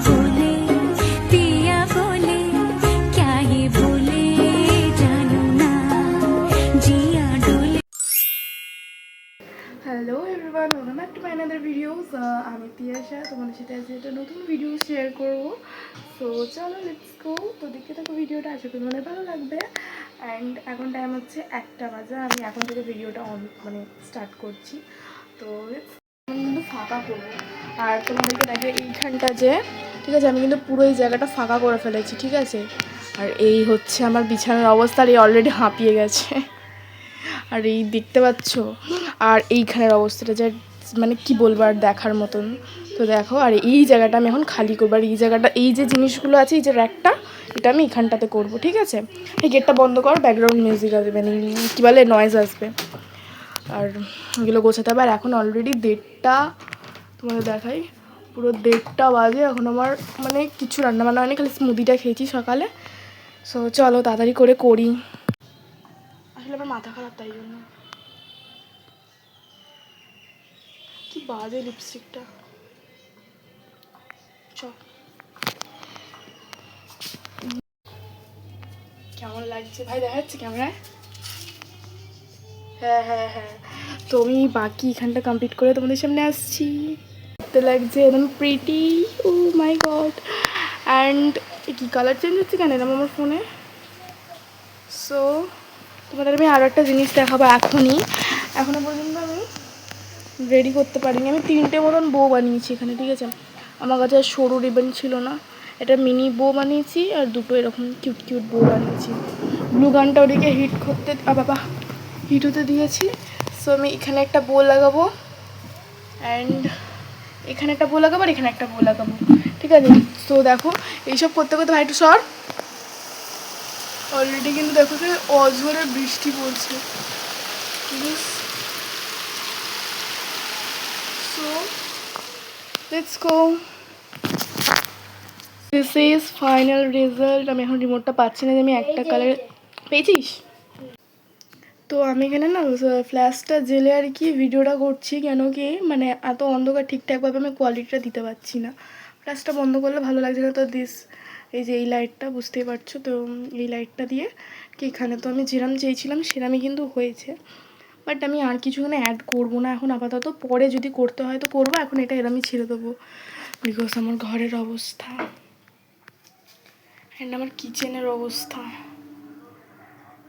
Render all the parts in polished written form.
बोले पिया बोले क्या ही बोले जानू ना जिया डोले। Hello everyone, welcome back to my another videos. আমি তিয়াশা, তোমাদের সাথে আজকে একটা নতুন ভিডিও শেয়ার করবো। সো চলো লেটস গো। তো দেখতে থাকো ভিডিওটা, আশা করি তোমাদের ভালো লাগবে। অ্যান্ড এখন টাইম হচ্ছে 1টা বাজে, আমি এখন থেকে ভিডিওটা স্টার্ট করছি। তো আমি কিন্তু ফাঁকা করবো আর তোমাদেরকে দেখে এইখানটা যে, ঠিক আছে, আমি কিন্তু পুরো এই জায়গাটা ফাঁকা করে ফেলেছি, ঠিক আছে। আর এই হচ্ছে আমার বিছানার অবস্থা, আর এই অলরেডি হাঁপিয়ে গেছে। আর এই দেখতে পাচ্ছ, আর এইখানের অবস্থাটা যা মানে কি বলবো আর দেখার মতন। তো দেখো, আর এই জায়গাটা আমি এখন খালি করবো। আর এই জায়গাটা, এই যে জিনিসগুলো আছে, এই যে র্যাকটা, এটা আমি এখানটাতে করবো, ঠিক আছে। এই গেটটা বন্ধ কর, ব্যাকগ্রাউন্ড মিউজিক আসবে, কী বলে, নয়েজ আসবে। আর এগুলো গোছাতে হবে। আর এখন অলরেডি 1:30, তোমাদের দেখাই, পুরো 1:30 বাজে। এখন আমার কিছু রান্নাবান্না হয়নি, খালি স্মুদিটা খেয়েছি সকালে। সো চলো তাড়াতাড়ি করে করি, আসলে আমার মাথা খারাপ, তাই জন্য। কি বাজে লিপস্টিকটা, কেমন লাগছে ভাই, দেখা যাচ্ছে ক্যামেরায়? হ্যাঁ হ্যাঁ হ্যাঁ। তো আমি বাকি এখানটা কমপ্লিট করে তোমাদের সামনে আসছি। দেখতে লাগছে একদম pretty, oh my God. And কি কালার চেঞ্জ হচ্ছে কেন এরকম আমার ফোনে? সো তোমাদের আমি আরও একটা জিনিস দেখাবো। এখনও পর্যন্ত আমি রেডি করতে পারিনি। আমি 3টে মতন বো বানিয়েছি এখানে, ঠিক আছে। আমার কাছে আর সরু রিবন ছিল না, এটা মিনি বো বানিয়েছি, আর 2টো এরকম কিউট কিউট বো বানিয়েছি। ব্লু গানটা ওদিকে হিট হতে দিয়েছি। সো আমি এখানে একটা বো লাগাবো, অ্যান্ড এখানে একটা বো লাগাবো, আর এখানে একটা বো লাগাবো, ঠিক আছে। সো দেখো, এইসব করতে করতে ভাই একটু সর। অলরেডি কিন্তু দেখো যে অঝরে বৃষ্টি পড়ছে, so let's go. This is final result. আমি এখন রিমোটটা পাচ্ছি না, যে আমি একটা কালার পেয়েছিস। তো আমি এখানে না ফ্ল্যাশটা জেলে আর কি ভিডিওটা করছি, কেন কি এত অন্ধকার ঠিকঠাকভাবে আমি কোয়ালিটিটা দিতে পারছি না। ফ্ল্যাশটা বন্ধ করলে ভালো লাগছে না। তো এই যে এই লাইটটা, বুঝতেই পারছো তো, এই লাইটটা দিয়ে কি এখানে তো আমি যেরাম চেয়েছিলাম সেরামই কিন্তু হয়েছে। বাট আমি আর কিছু অ্যাড করবো না এখন আপাতত, পরে যদি করতে হয় তো করবো, এখন এটা এরমই ছেড়ে দেবো। বিকজ আমার ঘরের অবস্থা অ্যান্ড আমার কিচেনের অবস্থা,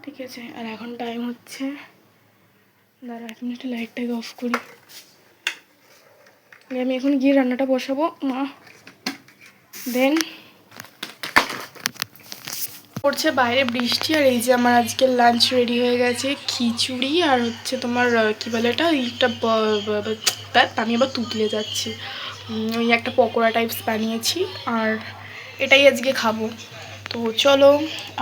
ঠিক আছে। আর এখন টাইম হচ্ছে, দাঁড়া এখন একটু লাইটটাকে অফ করি। আমি এখন গিয়ে রান্নাটা বসাবো মা। দেন পড়ছে বাইরে বৃষ্টি, আর এই যে আমার আজকের লাঞ্চ রেডি হয়ে গেছে, খিচুড়ি আর হচ্ছে তোমার কী বলে এটা, এইটা আমি আবার তুতলে যাচ্ছি, ওই একটা পকোড়া টাইপস বানিয়েছি, আর এটাই আজকে খাবো। তো চলো,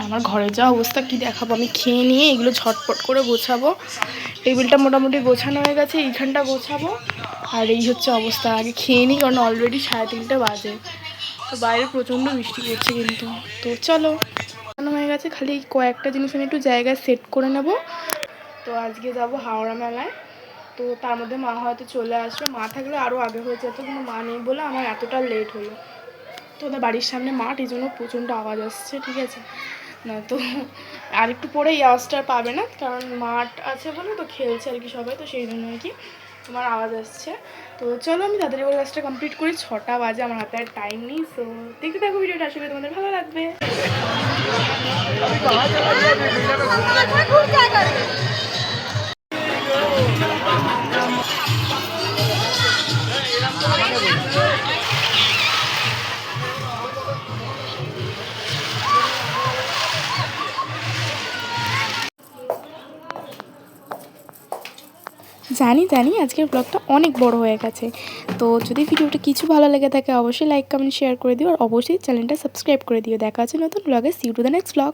আমার ঘরে যা অবস্থা কি দেখাবো, আমি খেয়ে নিয়ে এগুলো ঝটপট করে গোছাবো। টেবিলটা মোটামুটি গোছানো হয়ে গেছে, এইখানটা গোছাবো। আর এই হচ্ছে অবস্থা, আগে খেয়ে নিই, কারণ অলরেডি 3:30 বাজে। তো বাইরে প্রচণ্ড বৃষ্টি পড়ছে কিন্তু। তো চলো, হয়ে গেছে, খালি কয়েকটা জিনিস আমি একটু জায়গায় সেট করে নেব। তো আজকে যাব হাওড়া মেলায়। তো তার মধ্যে মা হয়তো চলে আসবে, মা থাকলে আরও আগে হয়ে যেত, কিন্তু মা নেই বলে আমার এতটা লেট হলো। তো ওদের বাড়ির সামনে মাঠ, এই জন্য প্রচণ্ড আওয়াজ আসছে, ঠিক আছে। না তো আর একটু পরে এই আওয়াজটা পাবে না, কারণ মাঠ আছে বলে তো খেলছে আর কি সবাই, তো সেই জন্য আর কি তোমার আওয়াজ আসছে। তো চলো আমি তাড়াতাড়ি করে কাজটা কমপ্লিট করি, 6টা বাজে, আমার হাতে আর টাইম নেই। সো দেখতে থাকো ভিডিওটা, আসলে তোমাদের ভালো লাগবে। জানি আজকের ব্লগটা অনেক বড় হয়ে গেছে। তো যদি ভিডিওটা কিছু ভালো লেগে থাকে অবশ্যই লাইক কমেন্ট শেয়ার করে দিও, আর অবশ্যই চ্যানেলটা সাবস্ক্রাইব করে দিও। দেখা আছে নতুন ব্লগে। See you to the next blog.